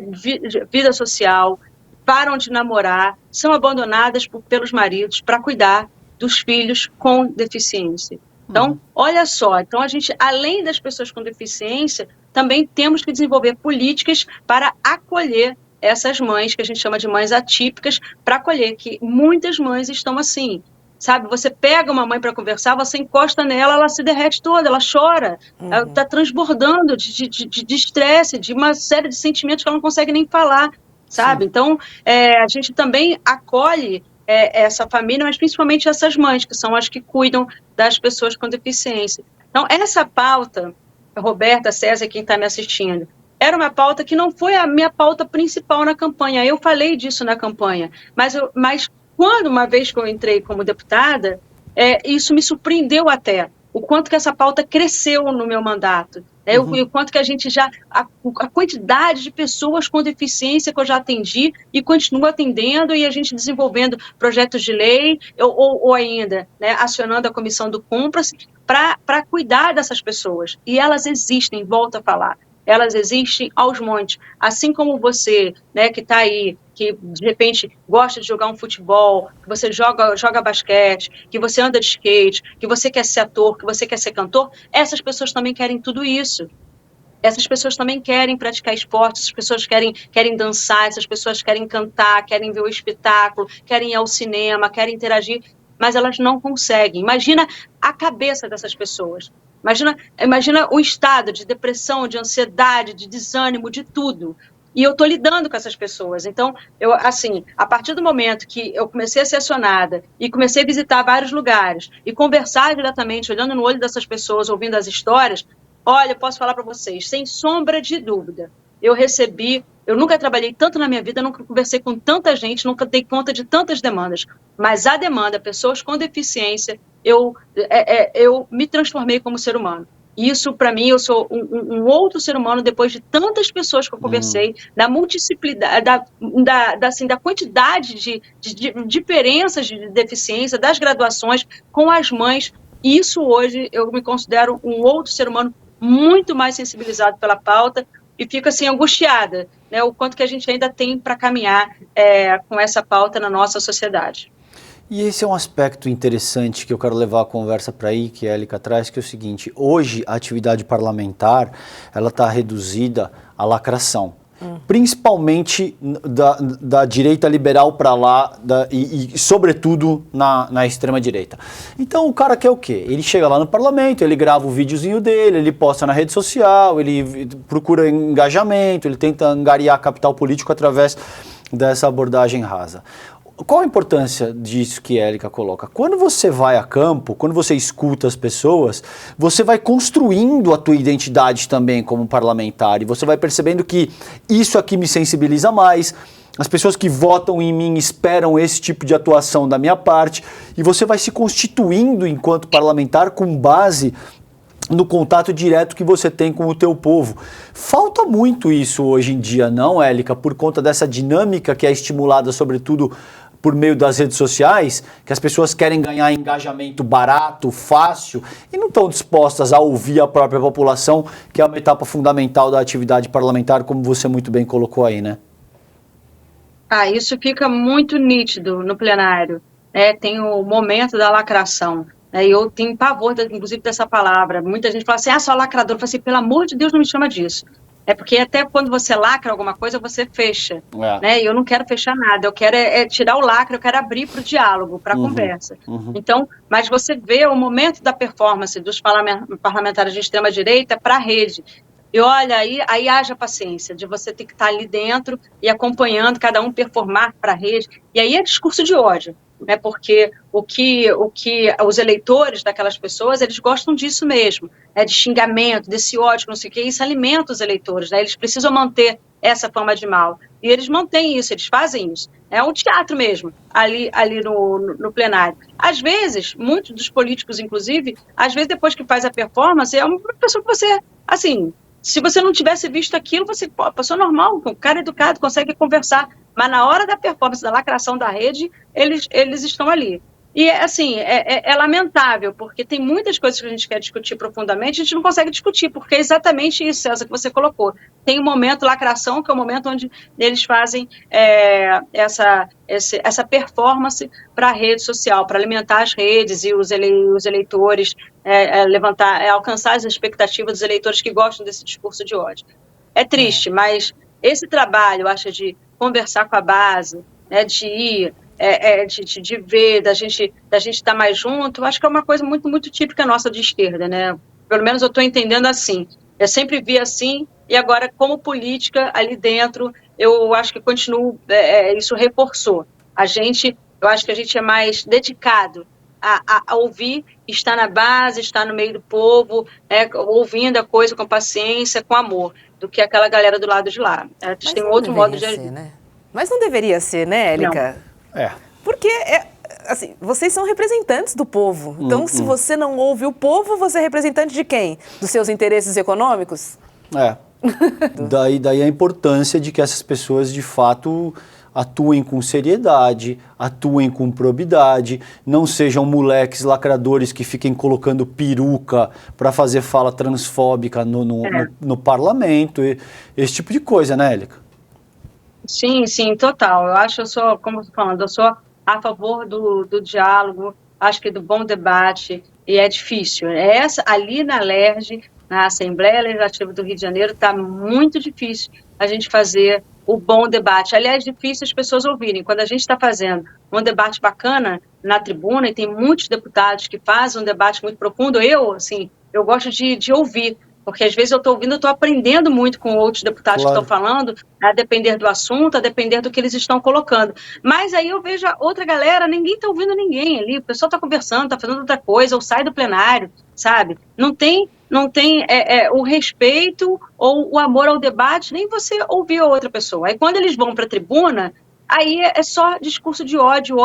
vida social, param de namorar, são abandonadas pelos maridos para cuidar dos filhos com deficiência. Então, olha só, então a gente, além das pessoas com deficiência, também temos que desenvolver políticas para acolher essas mães, que a gente chama de mães atípicas, para acolher, que muitas mães estão assim, sabe? Você pega uma mãe para conversar, você encosta nela, ela se derrete toda, ela chora, ela está transbordando de estresse, de uma série de sentimentos que ela não consegue nem falar, sabe? Sim. Então, a gente também acolhe essa família, mas principalmente essas mães, que são as que cuidam das pessoas com deficiência. Então, essa pauta, Roberta, César, quem está me assistindo, era uma pauta que não foi a minha pauta principal na campanha. Eu falei disso na campanha, mas quando, uma vez que eu entrei como deputada, isso me surpreendeu até, o quanto que essa pauta cresceu no meu mandato, o quanto que a gente a quantidade de pessoas com deficiência que eu já atendi e continuo atendendo, e a gente desenvolvendo projetos de lei, ou ainda, né, acionando a comissão do Cumpra-se para cuidar dessas pessoas. E elas existem, volto a falar. Elas existem aos montes, assim como você, né, que está aí, que de repente gosta de jogar um futebol, que você joga basquete, que você anda de skate, que você quer ser ator, que você quer ser cantor, essas pessoas também querem tudo isso. Essas pessoas também querem praticar esporte, essas pessoas querem dançar, essas pessoas querem cantar, querem ver o espetáculo, querem ir ao cinema, querem interagir, mas elas não conseguem. Imagina a cabeça dessas pessoas. Imagina o estado de depressão, de ansiedade, de desânimo, de tudo. E eu estou lidando com essas pessoas. Então, a partir do momento que eu comecei a ser acionada e comecei a visitar vários lugares e conversar diretamente, olhando no olho dessas pessoas, ouvindo as histórias, olha, eu posso falar para vocês, sem sombra de dúvida, eu nunca trabalhei tanto na minha vida, nunca conversei com tanta gente, nunca dei conta de tantas demandas, mas a demanda, pessoas com deficiência, eu me transformei como ser humano. Isso, para mim, eu sou um outro ser humano depois de tantas pessoas que eu conversei, da multiplicidade, da quantidade de diferenças de deficiência, das graduações, com as mães. Isso, hoje, eu me considero um outro ser humano muito mais sensibilizado pela pauta e fico, assim, angustiada, né, o quanto que a gente ainda tem para caminhar com essa pauta na nossa sociedade. E esse é um aspecto interessante que eu quero levar a conversa para aí, que a Élica traz, que é o seguinte: hoje a atividade parlamentar ela está reduzida à lacração, principalmente da direita liberal para lá e sobretudo na extrema direita. Então o cara quer o quê? Ele chega lá no parlamento, ele grava o videozinho dele, ele posta na rede social, ele procura engajamento, ele tenta angariar capital político através dessa abordagem rasa. Qual a importância disso que a Élica coloca? Quando você vai a campo, quando você escuta as pessoas, você vai construindo a tua identidade também como parlamentar e você vai percebendo que isso aqui me sensibiliza mais, as pessoas que votam em mim esperam esse tipo de atuação da minha parte e você vai se constituindo enquanto parlamentar com base no contato direto que você tem com o teu povo. Falta muito isso hoje em dia, não, Élica, por conta dessa dinâmica que é estimulada sobretudo por meio das redes sociais, que as pessoas querem ganhar engajamento barato, fácil, e não estão dispostas a ouvir a própria população, que é uma etapa fundamental da atividade parlamentar, como você muito bem colocou aí, né? Isso fica muito nítido no plenário. Tem o momento da lacração. E eu tenho pavor, inclusive, dessa palavra. Muita gente fala assim, só lacrador. Eu falo assim, pelo amor de Deus, não me chama disso. Porque até quando você lacra alguma coisa, você fecha. Né? E eu não quero fechar nada, eu quero tirar o lacre, eu quero abrir para o diálogo, para a conversa. Então, mas você vê o momento da performance dos parlamentares de extrema-direita para a rede. E olha, aí haja paciência de você ter que estar ali dentro e acompanhando cada um performar para a rede. E aí é discurso de ódio. Né, porque o que os eleitores daquelas pessoas, eles gostam disso mesmo, de xingamento, desse ódio, não sei o que, isso alimenta os eleitores, né, eles precisam manter essa fama de mal. E eles mantêm isso, eles fazem isso. É um teatro mesmo, ali no plenário. Às vezes, muitos dos políticos, inclusive, às vezes depois que faz a performance, é uma pessoa que você, assim, se você não tivesse visto aquilo, você, pô, pessoa normal, um cara educado, consegue conversar. Mas na hora da performance, da lacração da rede, eles estão ali. E, assim, é lamentável, porque tem muitas coisas que a gente quer discutir profundamente, a gente não consegue discutir, porque é exatamente isso, César, que você colocou. Tem um momento, lacração, que é o momento onde eles fazem essa performance para a rede social, para alimentar as redes e os eleitores, alcançar as expectativas dos eleitores que gostam desse discurso de ódio. É triste, mas esse trabalho, eu acho, de conversar com a base, né, de ir... de ver, da gente estar mais junto, acho que é uma coisa muito, muito típica nossa de esquerda, né? Pelo menos eu estou entendendo assim. Eu sempre vi assim, e agora, como política, ali dentro, eu acho que continuo, isso reforçou. Eu acho que a gente é mais dedicado a ouvir, estar na base, estar no meio do povo, ouvindo a coisa com paciência, com amor, do que aquela galera do lado de lá. Eles têm outro modo de agir. Né? Mas não deveria ser, né, Élica? Não. Porque, assim, vocês são representantes do povo. Então, se você não ouve o povo, você é representante de quem? Dos seus interesses econômicos? Daí a importância de que essas pessoas, de fato, atuem com seriedade, atuem com probidade, não sejam moleques lacradores que fiquem colocando peruca para fazer fala transfóbica no parlamento, esse tipo de coisa, né, Élica? Sim, total. Eu sou, como eu estou falando, eu sou a favor do diálogo, acho que do bom debate, e é difícil. Ali na LERJ, na Assembleia Legislativa do Rio de Janeiro, está muito difícil a gente fazer o bom debate. Aliás, é difícil as pessoas ouvirem. Quando a gente está fazendo um debate bacana na tribuna, e tem muitos deputados que fazem um debate muito profundo, eu gosto de ouvir. Porque às vezes eu estou ouvindo, eu estou aprendendo muito com outros deputados que estão falando, a depender do assunto, a depender do que eles estão colocando. Mas aí eu vejo a outra galera, ninguém está ouvindo ninguém ali, o pessoal está conversando, está fazendo outra coisa, ou sai do plenário, sabe? Não tem o respeito ou o amor ao debate, nem você ouvir a outra pessoa. Aí quando eles vão para a tribuna, aí é só discurso de ódio,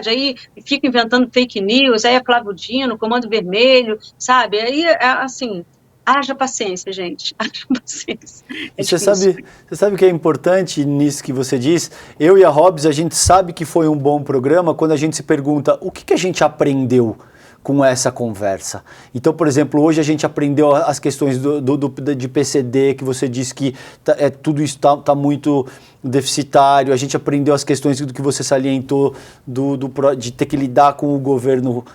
aí fica inventando fake news, aí é Flávio Dino, Comando Vermelho, sabe? Aí assim... Haja paciência, gente. Haja paciência. Você sabe o que é importante nisso que você diz? Eu e a Hobbs, a gente sabe que foi um bom programa quando a gente se pergunta o que a gente aprendeu com essa conversa. Então, por exemplo, hoje a gente aprendeu as questões de PCD, que você disse que tudo isso está muito deficitário. A gente aprendeu as questões do que você salientou de ter que lidar com o governo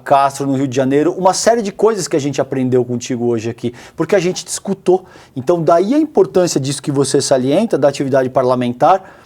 Castro no Rio de Janeiro. Uma série de coisas que a gente aprendeu contigo hoje aqui, porque a gente discutou. Então, daí a importância disso que você salienta, da atividade parlamentar,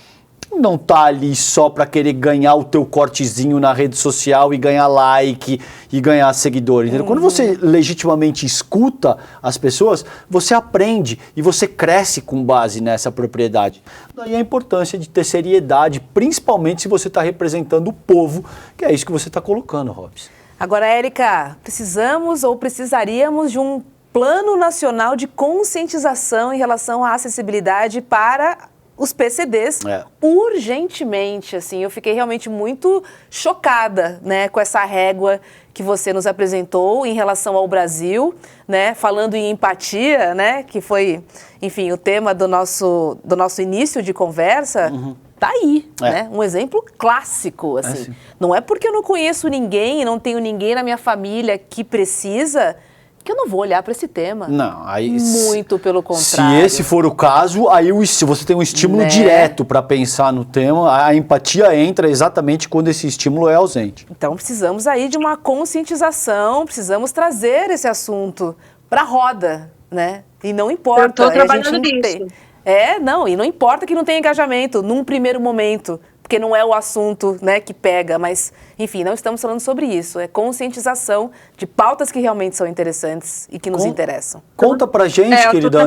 não tá ali só para querer ganhar o teu cortezinho na rede social e ganhar like e ganhar seguidores. Quando você legitimamente escuta as pessoas, você aprende e você cresce com base nessa propriedade. Daí a importância de ter seriedade, principalmente se você está representando o povo, que é isso que você está colocando, Hobbs. Agora, Élica, precisaríamos de um plano nacional de conscientização em relação à acessibilidade para os PCDs urgentemente, assim. Eu fiquei realmente muito chocada, né, com essa régua que você nos apresentou em relação ao Brasil, né, falando em empatia, né, que foi, enfim, o tema do nosso início de conversa. Tá aí, né? Um exemplo clássico, assim. Não é porque eu não conheço ninguém, não tenho ninguém na minha família que precisa, que eu não vou olhar para esse tema. Não, aí... Muito pelo contrário. Se esse for o caso, aí se você tem um estímulo direto para pensar no tema, a empatia entra exatamente quando esse estímulo é ausente. Então precisamos aí de uma conscientização, precisamos trazer esse assunto para a roda, né? E não importa. Eu estou trabalhando nisso. E não importa que não tenha engajamento num primeiro momento, porque não é o assunto, né, que pega, mas, enfim, não estamos falando sobre isso. É conscientização de pautas que realmente são interessantes e que nos interessam. Conta pra gente, querida,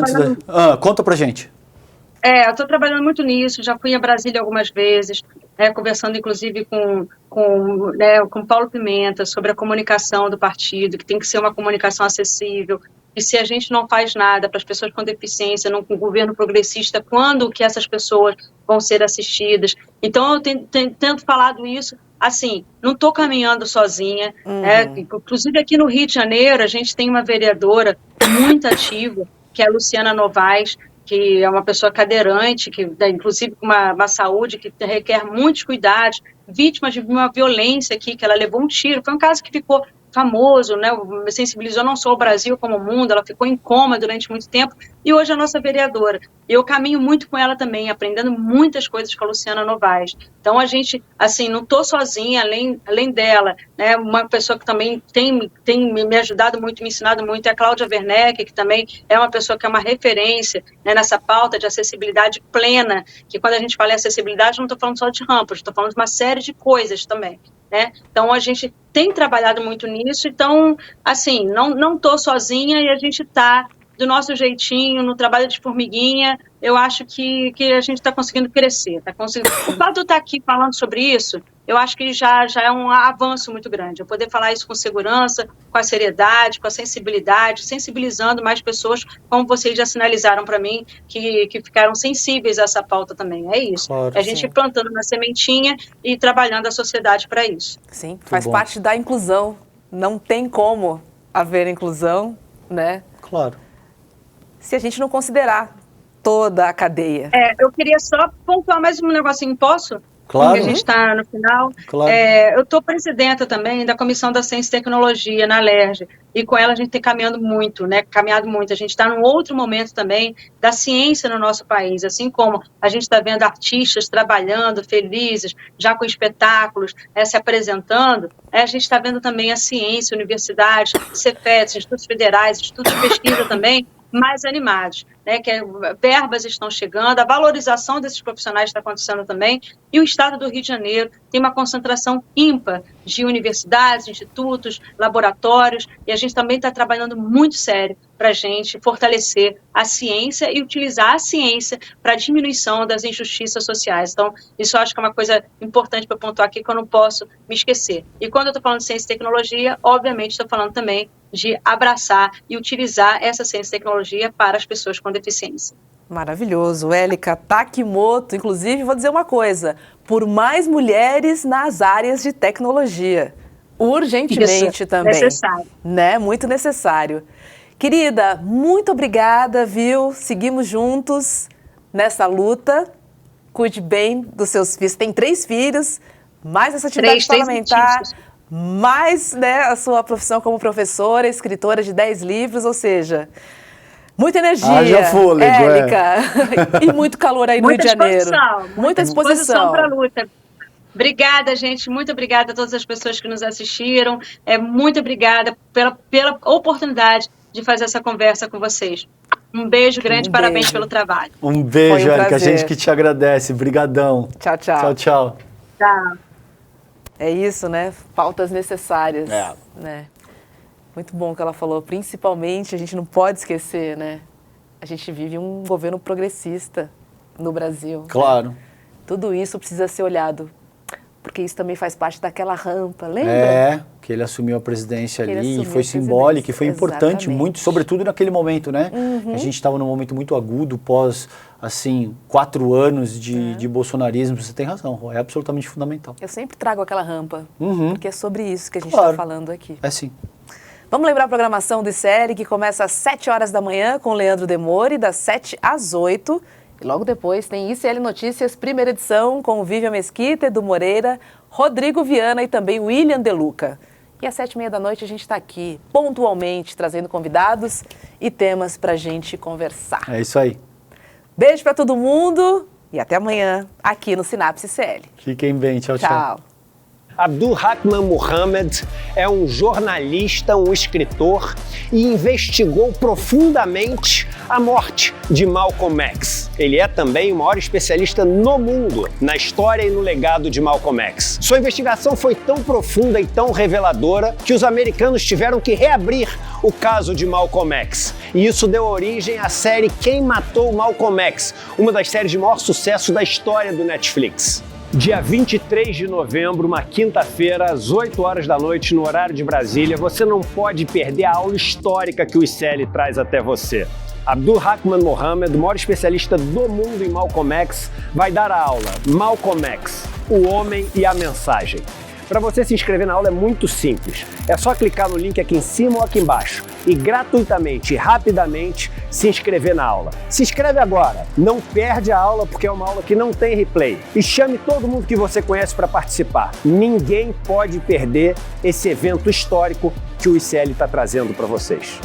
conta pra gente. Eu estou trabalhando muito nisso, já fui a Brasília algumas vezes, conversando inclusive com Paulo Pimenta sobre a comunicação do partido, que tem que ser uma comunicação acessível. que se a gente não faz nada para as pessoas com deficiência, com o governo progressista, quando que essas pessoas vão ser assistidas? Então, eu tento falado isso, assim, não estou caminhando sozinha, inclusive aqui no Rio de Janeiro, a gente tem uma vereadora muito ativa, que é a Luciana Novaes, que é uma pessoa cadeirante, que inclusive com uma saúde que requer muitos cuidados, vítima de uma violência aqui, que ela levou um tiro, foi um caso que ficou famoso, né, sensibilizou não só o Brasil como o mundo, ela ficou em coma durante muito tempo, e hoje é a nossa vereadora. Eu caminho muito com ela também, aprendendo muitas coisas com a Luciana Novaes. Então, a gente, assim, não estou sozinha, além dela, né, uma pessoa que também tem me ajudado muito, me ensinado muito, é a Cláudia Werneck, que também é uma pessoa que é uma referência, né, nessa pauta de acessibilidade plena, que quando a gente fala em acessibilidade, não estou falando só de rampas, estou falando de uma série de coisas também. Né? Então, a gente tem trabalhado muito nisso, então, assim, não estou sozinha e a gente está do nosso jeitinho, no trabalho de formiguinha, eu acho que a gente está conseguindo crescer. O fato de eu estar aqui falando sobre isso, eu acho que já é um avanço muito grande. Eu poder falar isso com segurança, com a seriedade, com a sensibilidade, sensibilizando mais pessoas, como vocês já sinalizaram para mim, que ficaram sensíveis a essa pauta também. É isso. Claro, a gente plantando uma sementinha e trabalhando a sociedade para isso. Sim, faz parte da inclusão. Não tem como haver inclusão, né? Claro. Se a gente não considerar toda a cadeia. Eu queria só pontuar mais um negocinho, posso? Claro. Porque a gente está no final. Claro. Eu estou presidenta também da Comissão da Ciência e Tecnologia na Alerj, e com ela a gente tem caminhado muito, né? A gente está num outro momento também da ciência no nosso país, assim como a gente está vendo artistas trabalhando, felizes, já com espetáculos, se apresentando, a gente está vendo também a ciência, universidades, CEFETs, institutos federais, institutos de pesquisa também, mais animados, né, que verbas estão chegando, a valorização desses profissionais está acontecendo também, e o Estado do Rio de Janeiro tem uma concentração ímpar de universidades, institutos, laboratórios, e a gente também está trabalhando muito sério para a gente fortalecer a ciência e utilizar a ciência para a diminuição das injustiças sociais. Então, isso eu acho que é uma coisa importante para pontuar aqui, que eu não posso me esquecer. E quando eu estou falando de ciência e tecnologia, obviamente estou falando também de abraçar e utilizar essa ciência e tecnologia para as pessoas com deficiência. Maravilhoso. Élica Takimoto, inclusive, vou dizer uma coisa, por mais mulheres nas áreas de tecnologia. Urgentemente também. Necessário. Né? Muito necessário. Querida, muito obrigada, viu? Seguimos juntos nessa luta. Cuide bem dos seus filhos. Tem 3 filhos, mais essa atividade parlamentar, mais, né, a sua profissão como professora, escritora de 10 livros, ou seja, muita energia, Haja fôlego, Élica, e muito calor aí no Rio de Janeiro. Muita disposição para a luta. Obrigada, gente. Muito obrigada a todas as pessoas que nos assistiram. Muito obrigada pela oportunidade de fazer essa conversa com vocês. Um beijo grande, parabéns pelo trabalho. Um beijo, Élica. A gente que te agradece. Brigadão. Tchau, tchau. Tchau, tchau. Tchau. É isso, né? Pautas necessárias. Né? Muito bom o que ela falou. Principalmente, a gente não pode esquecer, né? A gente vive um governo progressista no Brasil. Claro. Né? Tudo isso precisa ser olhado, porque isso também faz parte daquela rampa, lembra? Que ele assumiu a presidência ali, e foi simbólico, e foi importante muito, sobretudo naquele momento, né? A gente estava num momento muito agudo, pós, assim, 4 anos de bolsonarismo. Você tem razão, é absolutamente fundamental. Eu sempre trago aquela rampa, porque é sobre isso que a gente está falando aqui. É sim. Vamos lembrar a programação do ICL, que começa às 7 horas da manhã com o Leandro Demore, das 7 às 8. E logo depois tem ICL Notícias, primeira edição, com Vivian Mesquita, Edu Moreira, Rodrigo Viana e também William De Luca. E às 7h30 da noite a gente está aqui, pontualmente, trazendo convidados e temas para a gente conversar. É isso aí. Beijo para todo mundo e até amanhã, aqui no Sinapse ICL. Fiquem bem, tchau, tchau. Tchau. Abdulrahman Muhammad é um jornalista, um escritor e investigou profundamente a morte de Malcolm X. Ele é também o maior especialista no mundo na história e no legado de Malcolm X. Sua investigação foi tão profunda e tão reveladora que os americanos tiveram que reabrir o caso de Malcolm X. E isso deu origem à série Quem Matou Malcolm X, uma das séries de maior sucesso da história do Netflix. Dia 23 de novembro, uma quinta-feira, às 8 horas da noite, no horário de Brasília, você não pode perder a aula histórica que o ICL traz até você. Abdul-Rahman Mohamed, o maior especialista do mundo em Malcolm X, vai dar a aula Malcolm X, o homem e a mensagem. Para você se inscrever na aula é muito simples. É só clicar no link aqui em cima ou aqui embaixo e gratuitamente e rapidamente se inscrever na aula. Se inscreve agora, não perde a aula porque é uma aula que não tem replay. E chame todo mundo que você conhece para participar. Ninguém pode perder esse evento histórico que o ICL está trazendo para vocês.